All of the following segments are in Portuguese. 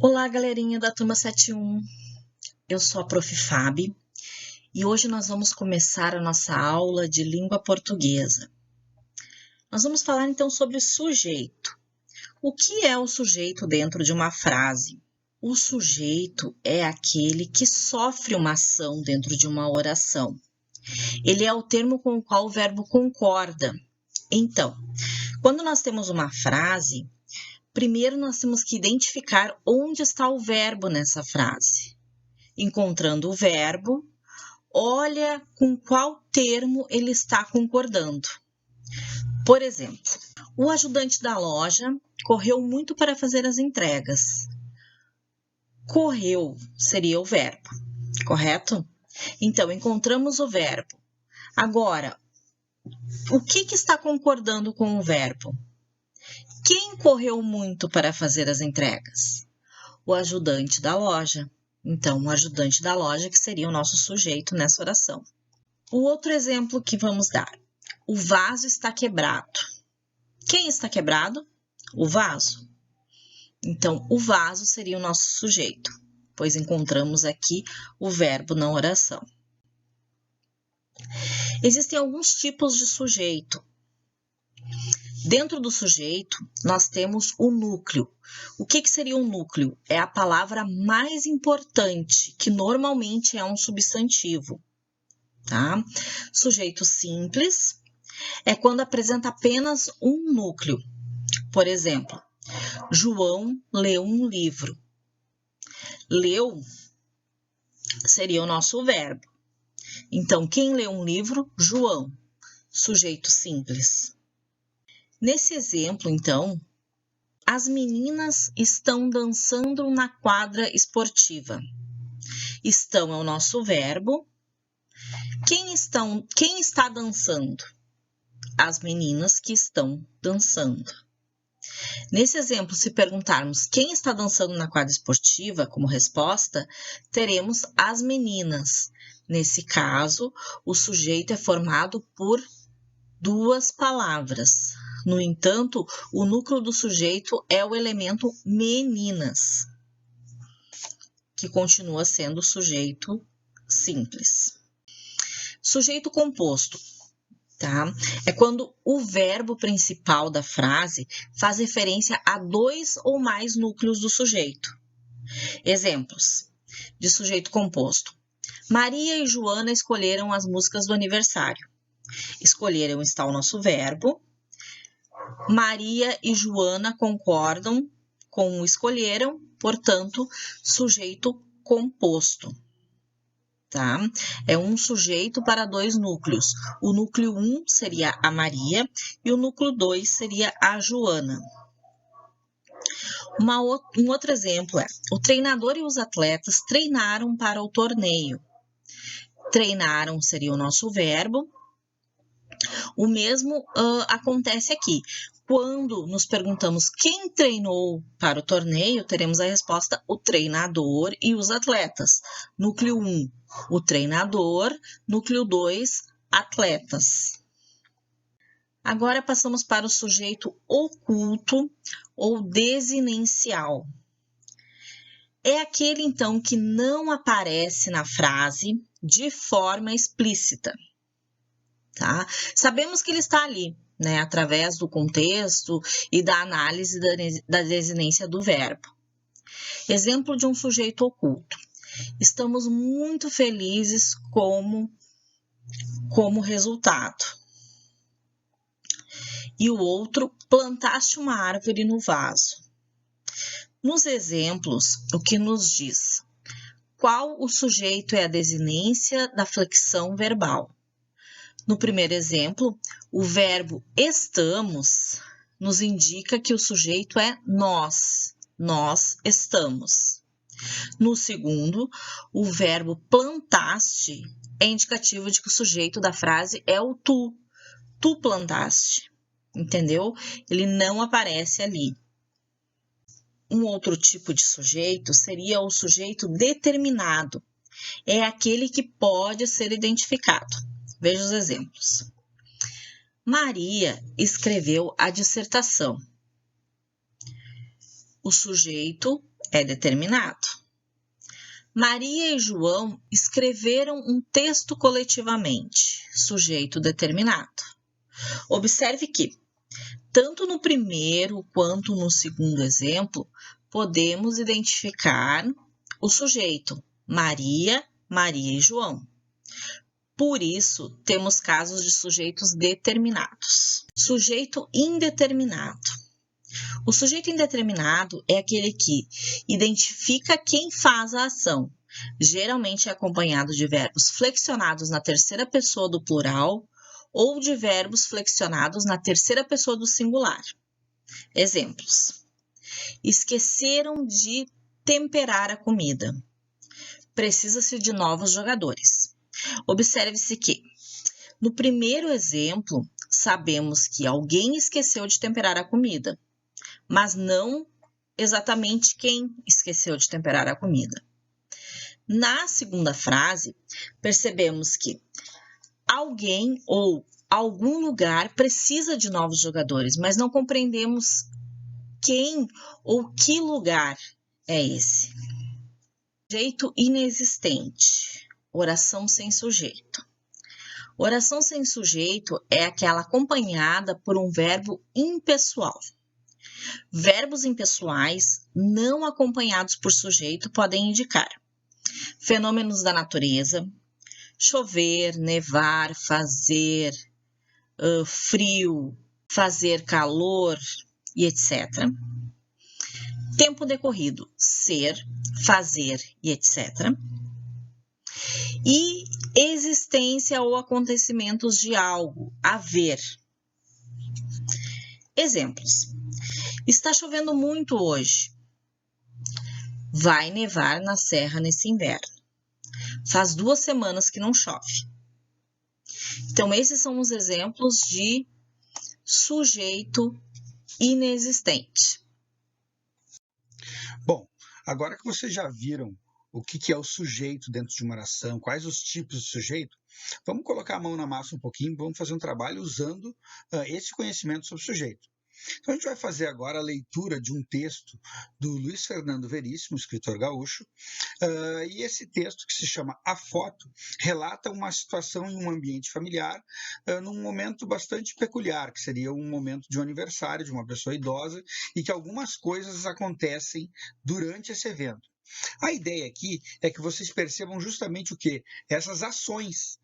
Olá, galerinha da turma 71. Eu sou a Prof. Fabi e hoje nós vamos começar a nossa aula de língua portuguesa. Nós vamos falar então sobre sujeito. O que é o sujeito dentro de uma frase? O sujeito é aquele que sofre uma ação dentro de uma oração. Ele é o termo com o qual o verbo concorda. Então, quando nós temos uma frase, primeiro nós temos que identificar onde está o verbo nessa frase. Encontrando o verbo, olha com qual termo ele está concordando. Por exemplo, o ajudante da loja correu muito para fazer as entregas. Correu seria o verbo, correto? Então, encontramos o verbo. Agora, o que está concordando com o verbo? Quem correu muito para fazer as entregas? O ajudante da loja. Então, o ajudante da loja que seria o nosso sujeito nessa oração. O outro exemplo que vamos dar. O vaso está quebrado. Quem está quebrado? O vaso. Então, o vaso seria o nosso sujeito, pois encontramos aqui o verbo na oração. Existem alguns tipos de sujeito. Dentro do sujeito, nós temos o núcleo. O que seria um núcleo? É a palavra mais importante, que normalmente é um substantivo. Tá? Sujeito simples é quando apresenta apenas um núcleo. Por exemplo, João leu um livro. Leu seria o nosso verbo. Então, quem leu um livro? João, sujeito simples. Nesse exemplo, então, as meninas estão dançando na quadra esportiva. Estão é o nosso verbo. Quem está dançando? As meninas que estão dançando. Nesse exemplo, se perguntarmos quem está dançando na quadra esportiva, como resposta, teremos as meninas. Nesse caso, o sujeito é formado por duas palavras. No entanto, o núcleo do sujeito é o elemento meninas, que continua sendo sujeito simples. Sujeito composto. Tá? É quando o verbo principal da frase faz referência a dois ou mais núcleos do sujeito. Exemplos de sujeito composto. Maria e Joana escolheram as músicas do aniversário. Escolheram está o nosso verbo. Maria e Joana concordam com o escolheram, portanto, sujeito composto. Tá? É um sujeito para dois núcleos. O núcleo 1 seria a Maria e o núcleo 2 seria a Joana. Um outro exemplo é: o treinador e os atletas treinaram para o torneio. Treinaram seria o nosso verbo. O mesmo acontece aqui. Quando nos perguntamos quem treinou para o torneio, teremos a resposta o treinador e os atletas. Núcleo 1, o treinador. Núcleo 2, atletas. Agora passamos para o sujeito oculto ou desinencial. É aquele, então, que não aparece na frase de forma explícita. Tá? Sabemos que ele está ali, né, através do contexto e da análise da desinência do verbo. Exemplo de um sujeito oculto. Estamos muito felizes como resultado. E o outro, plantaste uma árvore no vaso. Nos exemplos, o que nos diz? Qual o sujeito é a desinência da flexão verbal? No primeiro exemplo, o verbo estamos nos indica que o sujeito é nós. Nós estamos. No segundo, o verbo plantaste é indicativo de que o sujeito da frase é o tu. Tu plantaste. Entendeu? Ele não aparece ali. Um outro tipo de sujeito seria o sujeito determinado. É aquele que pode ser identificado. Veja os exemplos. Maria escreveu a dissertação. O sujeito é determinado. Maria e João escreveram um texto coletivamente, sujeito determinado. Observe que, tanto no primeiro quanto no segundo exemplo, podemos identificar o sujeito Maria, Maria e João. Por isso, temos casos de sujeitos determinados. Sujeito indeterminado. O sujeito indeterminado é aquele que identifica quem faz a ação. Geralmente é acompanhado de verbos flexionados na terceira pessoa do plural ou de verbos flexionados na terceira pessoa do singular. Exemplos: esqueceram de temperar a comida. Precisa-se de novos jogadores. Observe-se que, no primeiro exemplo, sabemos que alguém esqueceu de temperar a comida, mas não exatamente quem esqueceu de temperar a comida. Na segunda frase, percebemos que alguém ou algum lugar precisa de novos jogadores, mas não compreendemos quem ou que lugar é esse. Sujeito inexistente. Oração sem sujeito. Oração sem sujeito é aquela acompanhada por um verbo impessoal. Verbos impessoais não acompanhados por sujeito podem indicar fenômenos da natureza, chover, nevar, fazer, frio, fazer calor e etc. Tempo decorrido, ser, fazer e etc. E existência ou acontecimentos de algo, haver. Exemplos: está chovendo muito hoje. Vai nevar na serra nesse inverno. Faz 2 semanas que não chove. Então, esses são os exemplos de sujeito inexistente. Bom, agora que vocês já viram o que é o sujeito dentro de uma oração, quais os tipos de sujeito, vamos colocar a mão na massa um pouquinho, vamos fazer um trabalho usando esse conhecimento sobre sujeito. Então, a gente vai fazer agora a leitura de um texto do Luiz Fernando Veríssimo, escritor gaúcho, e esse texto, que se chama A Foto, relata uma situação em um ambiente familiar, num momento bastante peculiar, que seria um momento de um aniversário de uma pessoa idosa, e que algumas coisas acontecem durante esse evento. A ideia aqui é que vocês percebam justamente o quê? Essas ações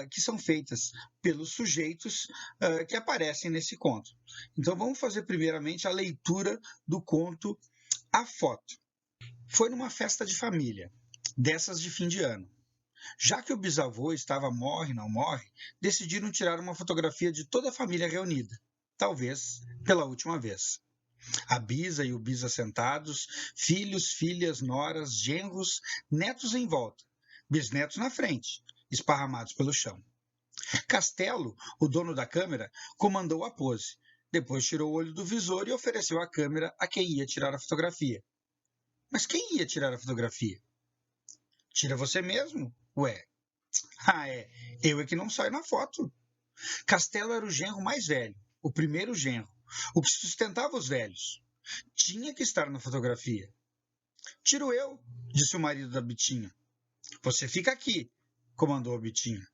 que são feitas pelos sujeitos que aparecem nesse conto. Então, vamos fazer primeiramente a leitura do conto A Foto. Foi numa festa de família, dessas de fim de ano. Já que o bisavô estava morre, não morre, decidiram tirar uma fotografia de toda a família reunida, talvez pela última vez. A bisa e o bisa sentados, filhos, filhas, noras, genros, netos em volta, bisnetos na frente, esparramados pelo chão. Castelo, o dono da câmera, comandou a pose. Depois tirou o olho do visor e ofereceu a câmera a quem ia tirar a fotografia. Mas quem ia tirar a fotografia? Tira você mesmo? Ué. Eu é que não saio na foto. Castelo era o genro mais velho, o primeiro genro, o que sustentava os velhos. Tinha que estar na fotografia. Tiro eu, disse o marido da Bitinha. Você fica aqui, comandou a Bitinha.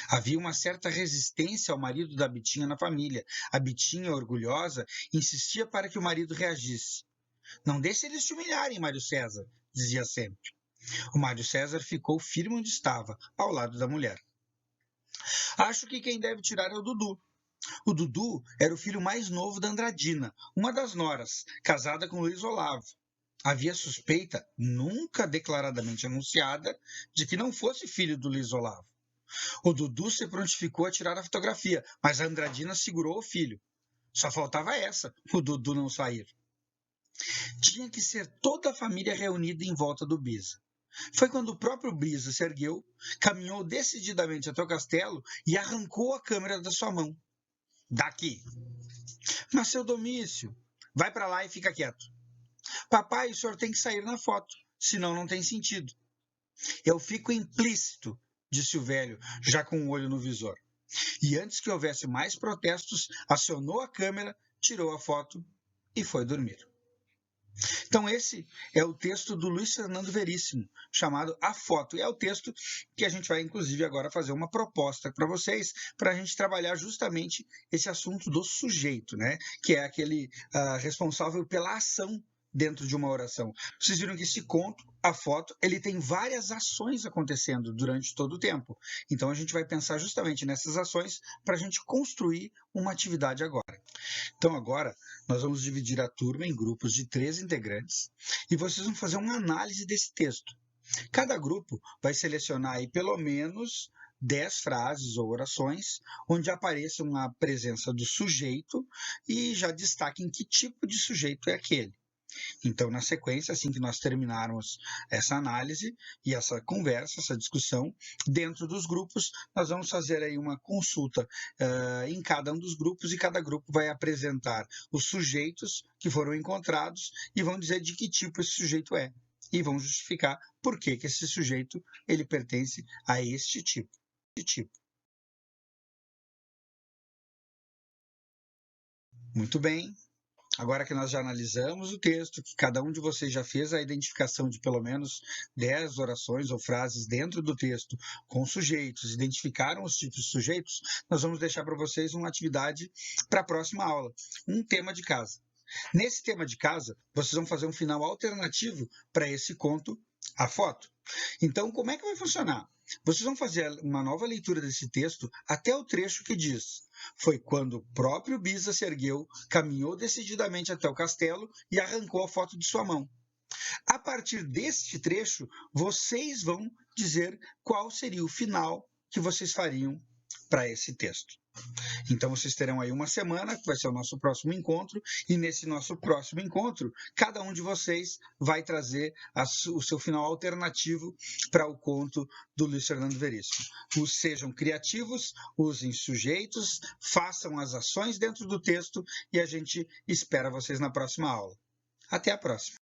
Havia uma certa resistência ao marido da Bitinha na família. A Bitinha, orgulhosa, insistia para que o marido reagisse. Não deixe eles te humilharem, Mário César, dizia sempre. O Mário César ficou firme onde estava, ao lado da mulher. Acho que quem deve tirar é o Dudu. O Dudu era o filho mais novo da Andradina, uma das noras, casada com Luiz Olavo. Havia suspeita, nunca declaradamente anunciada, de que não fosse filho do Luiz Olavo. O Dudu se prontificou a tirar a fotografia, mas a Andradina segurou o filho. Só faltava essa, o Dudu não sair. Tinha que ser toda a família reunida em volta do Bisa. Foi quando o próprio Bisa se ergueu, caminhou decididamente até o castelo e arrancou a câmera da sua mão. Daqui! Mas, seu Domício, vai para lá e fica quieto. Papai, o senhor tem que sair na foto, senão não tem sentido. Eu fico implícito, disse o velho, já com o olho no visor. E antes que houvesse mais protestos, acionou a câmera, tirou a foto e foi dormir. Então, esse é o texto do Luiz Fernando Veríssimo, chamado A Foto. E é o texto que a gente vai, inclusive, agora fazer uma proposta para vocês, para a gente trabalhar justamente esse assunto do sujeito, né? Que é aquele responsável pela ação dentro de uma oração. Vocês viram que esse conto, a foto, ele tem várias ações acontecendo durante todo o tempo. Então a gente vai pensar justamente nessas ações para a gente construir uma atividade agora. Então agora nós vamos dividir a turma em grupos de 3 integrantes e vocês vão fazer uma análise desse texto. Cada grupo vai selecionar aí pelo menos 10 frases ou orações onde apareça uma presença do sujeito e já destaquem que tipo de sujeito é aquele. Então, na sequência, assim que nós terminarmos essa análise e essa conversa, essa discussão, dentro dos grupos, nós vamos fazer aí uma consulta em cada um dos grupos e cada grupo vai apresentar os sujeitos que foram encontrados e vão dizer de que tipo esse sujeito é. E vão justificar por que esse sujeito ele pertence a este tipo. Muito bem. Agora que nós já analisamos o texto, que cada um de vocês já fez a identificação de pelo menos 10 orações ou frases dentro do texto com sujeitos, identificaram os tipos de sujeitos, nós vamos deixar para vocês uma atividade para a próxima aula, um tema de casa. Nesse tema de casa, vocês vão fazer um final alternativo para esse conto, A Foto. Então, como é que vai funcionar? Vocês vão fazer uma nova leitura desse texto até o trecho que diz: foi quando o próprio Bisa se ergueu, caminhou decididamente até o castelo e arrancou a foto de sua mão. A partir deste trecho, vocês vão dizer qual seria o final que vocês fariam para esse texto. Então vocês terão aí uma semana, que vai ser o nosso próximo encontro, e nesse nosso próximo encontro, cada um de vocês vai trazer o seu final alternativo para o conto do Luiz Fernando Veríssimo. Sejam criativos, usem sujeitos, façam as ações dentro do texto e a gente espera vocês na próxima aula. Até a próxima!